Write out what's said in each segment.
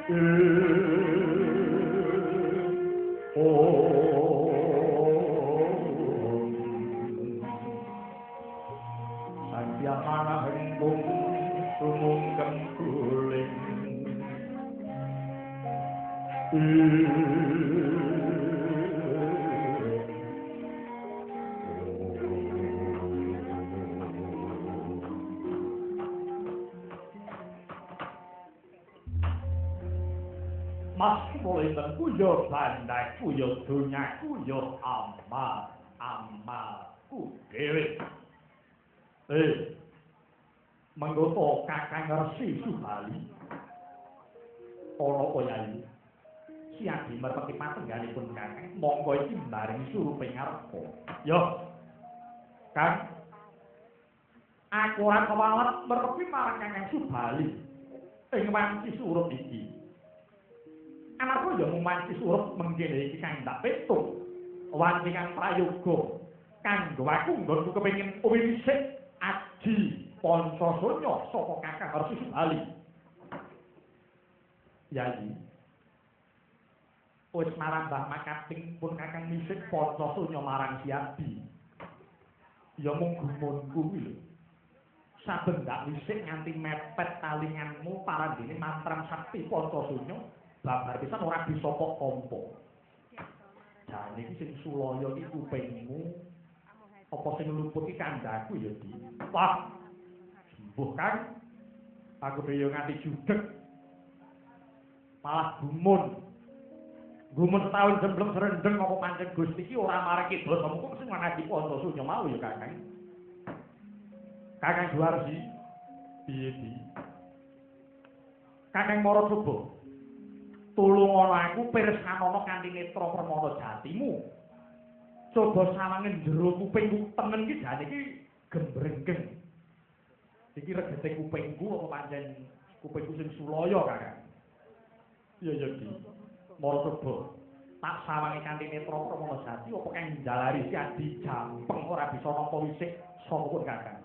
Sang manah embung sumungkem guling Mas mulai kuyo bandai kuyo dunya kuyo amalku dhewe. Menggoto Kakang Resi Subali. Ana apa yayi? Siadi merpati patengganipun Kakang. Monggo iki mbaring suruping ngarep. Yo. Kang. Aku ora kewalet merpi marang Kakang Subali. Ing wanci surup iki. Anakku ya mumanci surup menggene iki kang tak petung. Wanci kang prayoga kanggo aku nggonku kepengin wisik aji Pancasanya saka Kakang Resi Subali. Yayi. Wis marambah makating pun Kakang wisik Pancasanya marang Siadi. Ya mung gumunku kuwi lho. Saben ndak wisik nganti mepet talinganmu parandene mantram sakti Pancasanya. Babar pisan ora bisa kok tampa. Jane iki sing sulaya iki kupingmu. Apa sing luput iki kandhaku ya Di. Wah. Sembuh Kang. Aku dhewe nganti judeg. Malah gumun. Gumun setahun jembleng serendeng apa pancen Gusti iki ora maringi dosa muga sing ngadi Pancasanya mau ya Kakang. Kakang Duarsi. Piye Di? Kakang Marasaba. Tulung ana aku pirsanana kanthi netra permana jatimu. Coba sawangen jero kupingku tengen iki jane iki gembrengkeng. Iki regete kupingku apa pancen kupingku sing sulaya Kakang. Iya ya Di. Marasaba. Tak sawange kanthi netra permana jati apa kang njalari Siadi jampeng ora bisa nampa wisik sapa Kakang.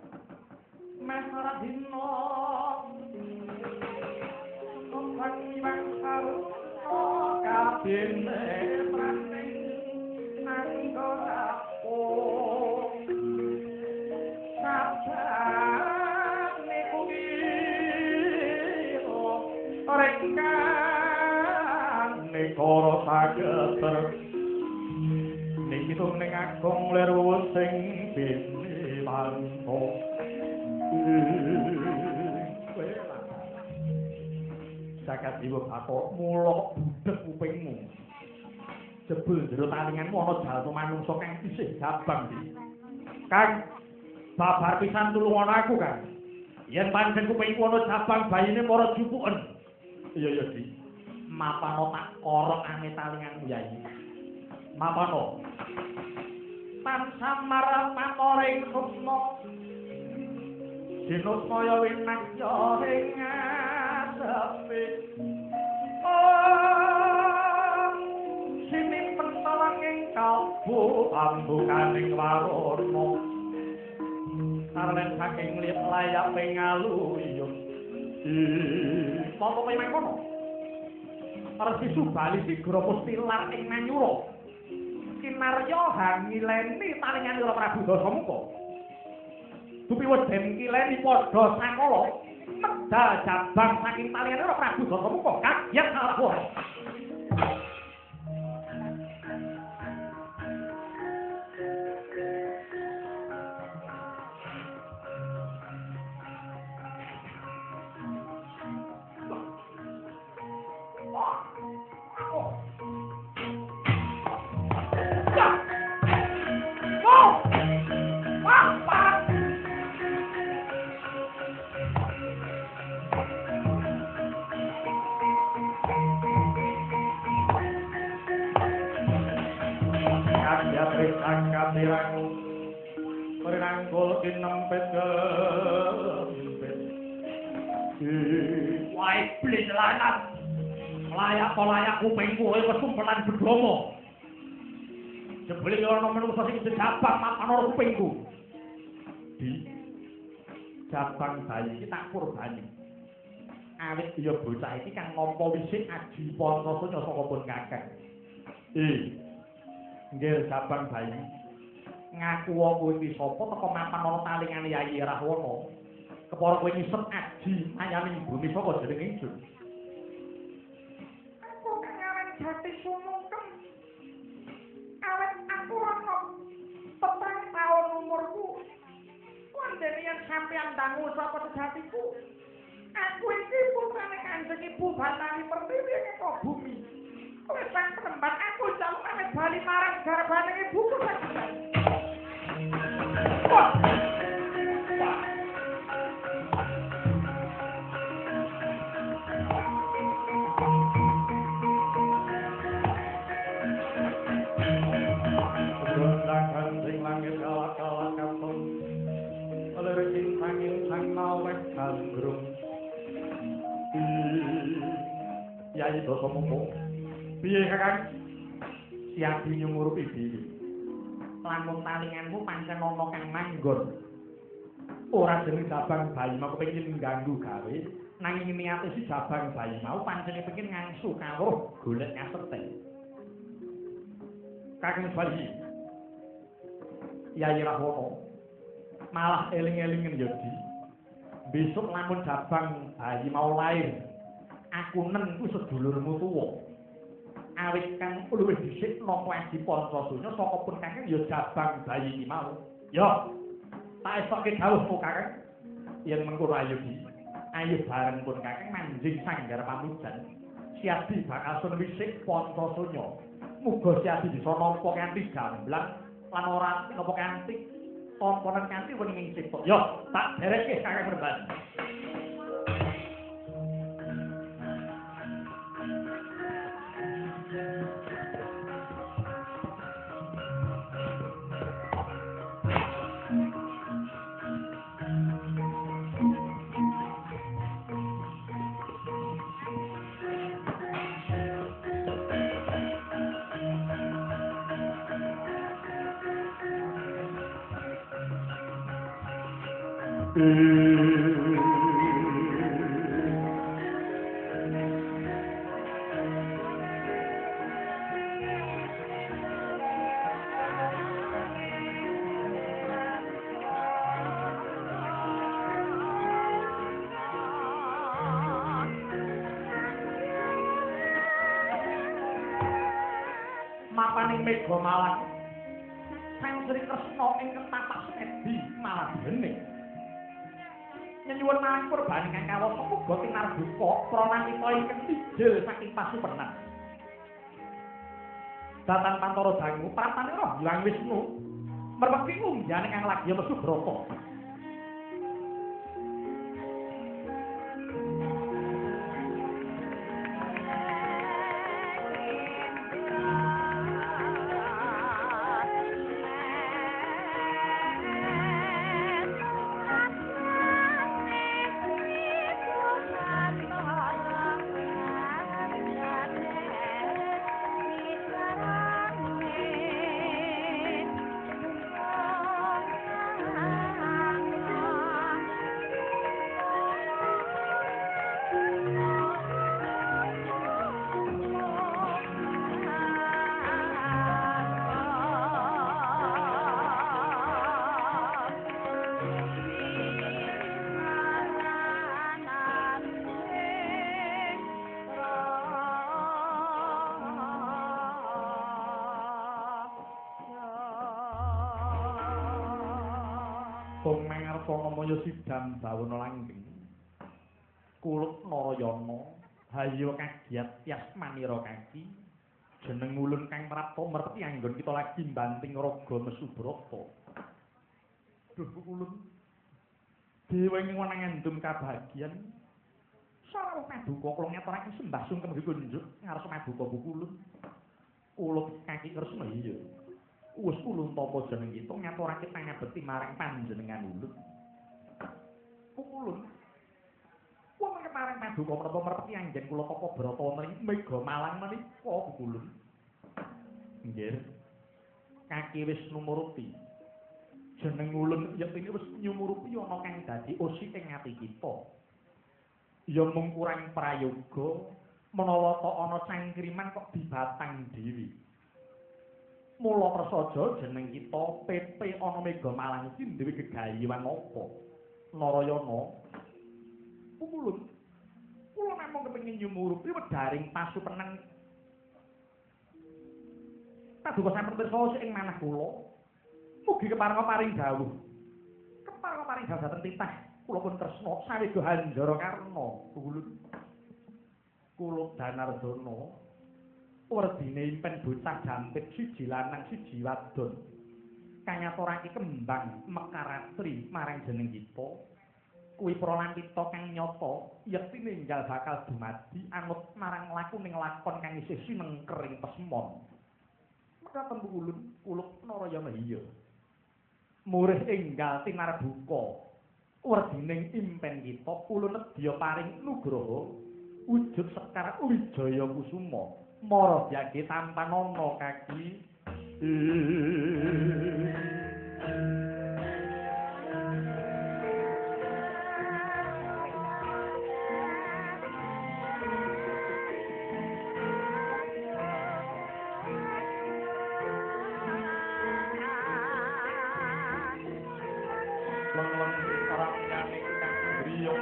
Meh ora dina. Sombang iwang saru kabine praning nanggo rapung sabane kuwi rekan negara sageter niki tung ning agung lir sing bini manto Jagat Dewa Bathara mulok budheg kupingmu. Jebul jero talinganmu ana jalma manungsa kang isih gabang iki. Kang, babar pisan tulung ana aku, Kang. Yen pancen kupingku ana jabang bayine para jupuken. Iya ya, Di. Mapano tak korok ane talinganmu Yayi. Mapano. Tansah marang matoring sukma. Dinusmaya winakya ing ngasepi. Sini pentolong ing kalbu ambukaning warana. Sarlen saking liat layak pengaluyung. Monggo memang kono. Resi Subali Sigra Pustilar ing Manyura. Kinarya hangileni talingan Ira Prabu Dasamuka. Dupi weden kileni padha sakala. Medal jabang saking talingan Ira Prabu Dasamuka kagyat salapura. Rinanggul kinempit gempit wah iblis lanat layak kupingku kesumpelan bedomo jebule ana menungsa sing jabang mapan kupingku di jabang bayi iki tak kurbani awit ya bocah iki kang nampa wisik aji Pancasanya saka pun kakek. Nggih Jabang Bayi. Ngaku kowe iki sapa teko mapan ana talingan Yayi Rahwana. Kepara kowe ngisep aji ayaning bumi saka jeneng ingsun. Aku kang aran Jati Sumungkem. Awet aku ana 4 taun umurku. Wandene yen sampeyan dangu sapa sejatiku. Aku iki putrane Kanjeng Ibu Batari Pertiwi ing bumi. Kowe sang penemban aku jaluk amit bali marang garbane ibuku saja. Yai Dasa Mumpung. Piye Kakang? Siap nyumurupi dhewe. Lamun talinganmu pancen ana kang manggon. Ora jeneng Jabang Bayi mau kepengin ngganggu gawe, nanging niate si Jabang Bayi mau pancen kepengin ngangsu kawruh golek ngasete. Kakang Bayi. Yai Rahwana. Malah eling-elingen ya Di. Besok lamun Jabang Bayi mau lahir, aku nentu sedulurmu tuwa. Awit kang luwih dhisik nampa Aji Pancasanya saka pun kakang ya Jabang Bayi iki mau. Ya, tak esoke dawuhmu kakang. Yen mengko ayo Di, ayo bareng pun kakang manjing sanggar pamujan. Siadi bakal sun wisik Pancasanya. Muga Siadi bisa nampa kanthi gamblang lan ora napa kanthi tontonan kanthi weninging cipta. Ya, tak derekke kakang Merban. Mapaning Mega Malang Sang Sri Kresna ing ketapak Semedi malah bening. Nyuwun marang purbane kang kawasa muga tinarbuka pranamita ingkang ijil saking pasupenan. Datan Pantara Dangu pratane roh Hyang Wisnu merweki unjane kang lagi mesu brata. Tumeng arpa namaya sidam bawana langgeng. Kulut Narayana, hayo kagiat yasmanira kaki. Jeneng ulun kang prapta merti anggon kita lagi banting raga Mesubrata. Duh ulun. Dewa ing wenang andum kabahagian. Sarawuh paduka kula ngaturake sembah sungkem dikunjuk ngarep paduka bukulun. Kulut kaki Kresna iya. Wis ulun tapa jeneng kita ngaturake pangabekti marang panjenengan ulun. Ulun. Wong kemarin paduka menapa merpati anggen kula tapa brata wonten ing Mega Malang menika ulun. Nggih. Kaki wis numuruti. Jeneng ulun yetine wis nyumuruti ana kang dadi usi ing ati kita. ya mung kurang prayoga menawa kok ana cangkriman kok dibatang dhewe. Mula prasaja jeneng kita PP ana Mega Malang iki duwe gegayuhan apa? Narayana. Pumulun. Kula namung kepengin nyumurupi wedaring pasupenan. Paduka sampun pirsa ing manah kula. Mugi kepareng paring dawuh. Kepareng paring dawuh dhateng titah kula pun tresna sawega Hanjara Karna. Pumulun. Kula Danardana werdine impen bocah jampit siji lanang siji wadon kang ngaturake kembang mekaratri marang jeneng kita kuwi pralantita kang nyata yekti ninggal bakal dumadi anut marang lakuning lakon kang isih sinengker ing pesmon mekaten ulun kuluk Narayana iya murih enggal tinarbuka werdining impen kita ulun nedya paring nugraha wujud sekar wijaya kusuma mara diangge tanpa nana kaki leng-leng orang nyane kang griya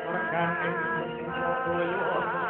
Regane Surabaya